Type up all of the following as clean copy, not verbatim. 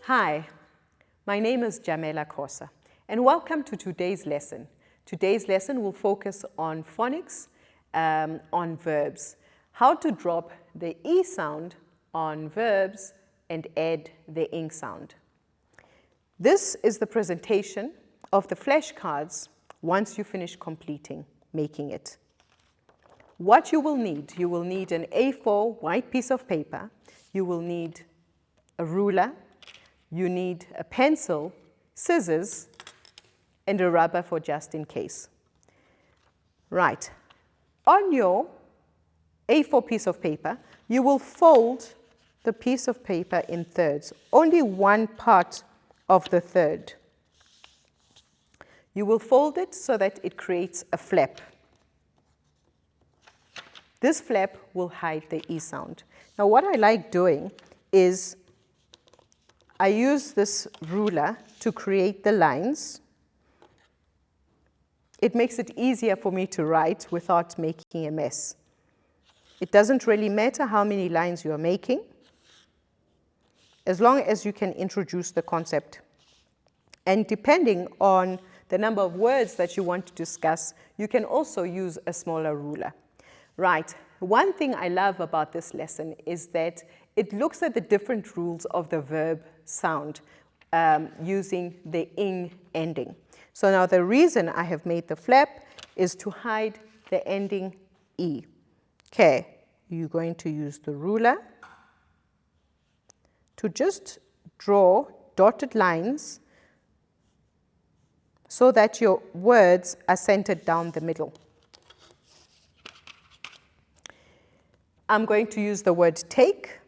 Hi, my name is Jamela Khosa, and welcome to today's lesson. Today's lesson will focus on phonics, on verbs, how to drop the E sound on verbs and add the ing sound. This is the presentation of the flashcards once you finish making it. What you will need an A4 white piece of paper, you will need a ruler, you need a pencil, scissors, and a rubber for just in case. Right, on your A4 piece of paper, you will fold the piece of paper in thirds, only one part of the third. You will fold it so that it creates a flap. This flap will hide the E sound. Now what I like doing is I use this ruler to create the lines. It makes it easier for me to write without making a mess. It doesn't really matter how many lines you are making, as long as you can introduce the concept. And depending on the number of words that you want to discuss, you can also use a smaller ruler. Right, one thing I love about this lesson is that it looks at the different rules of the verb sound using the ing ending. So now the reason I have made the flap is to hide the ending E. Okay, you're going to use the ruler to just draw dotted lines so that your words are centered down the middle. I'm going to use the word take,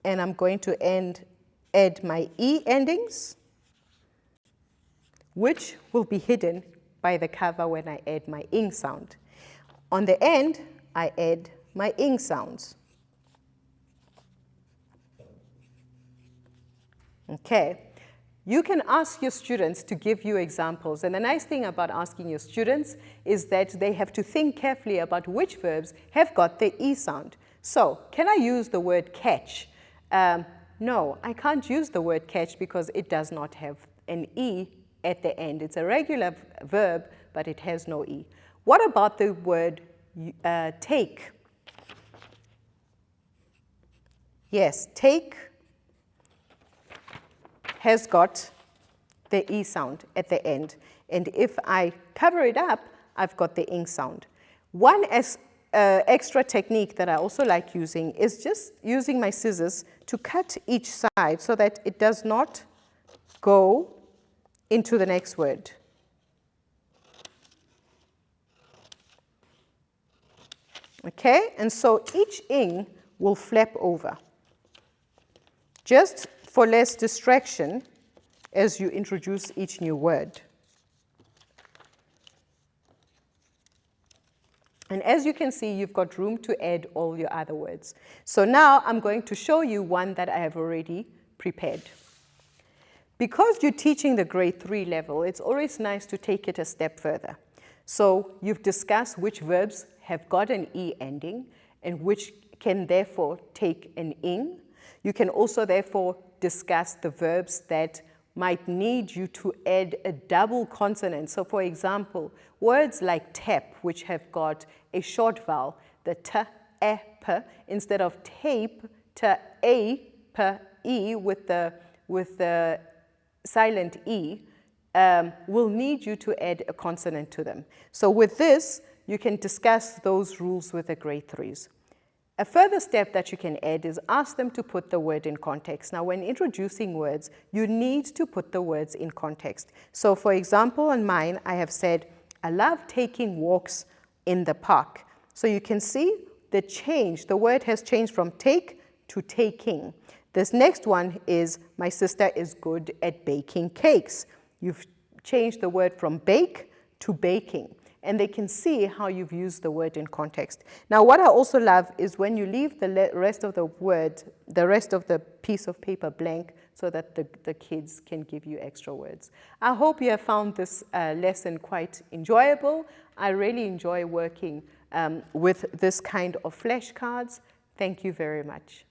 and I'm going to add my E endings, which will be hidden by the cover when I add my ing sound. On the end, I add my ing sounds. Okay. You can ask your students to give you examples, and the nice thing about asking your students is that they have to think carefully about which verbs have got the E sound. So, can I use the word catch? No, I can't use the word catch because it does not have an E at the end. It's a regular verb, but it has no E. What about the word take? Yes, take has got the E sound at the end. And if I cover it up, I've got the ing sound. One extra technique that I also like using is just using my scissors to cut each side so that it does not go into the next word. Okay, and so each ing will flap over, just for less distraction as you introduce each new word. And as you can see, you've got room to add all your other words. So now I'm going to show you one that I have already prepared. Because you're teaching the grade 3 level, it's always nice to take it a step further. So you've discussed which verbs have got an E ending and which can therefore take an ing. You can also therefore discuss the verbs that might need you to add a double consonant. So for example, words like tap, which have got a short vowel, the t, e, p, instead of tape, t, a, p, e with the silent E, will need you to add a consonant to them. So with this, you can discuss those rules with the grade 3s. A further step that you can add is ask them to put the word in context. Now, when introducing words, you need to put the words in context. So, for example, on mine, I have said, I love taking walks in the park. So you can see the change. The word has changed from take to taking. This next one is, my sister is good at baking cakes. You've changed the word from bake to baking. And they can see how you've used the word in context. Now, what I also love is when you leave the rest of the word, the rest of the piece of paper blank so that the kids can give you extra words. I hope you have found this lesson quite enjoyable. I really enjoy working with this kind of flashcards. Thank you very much.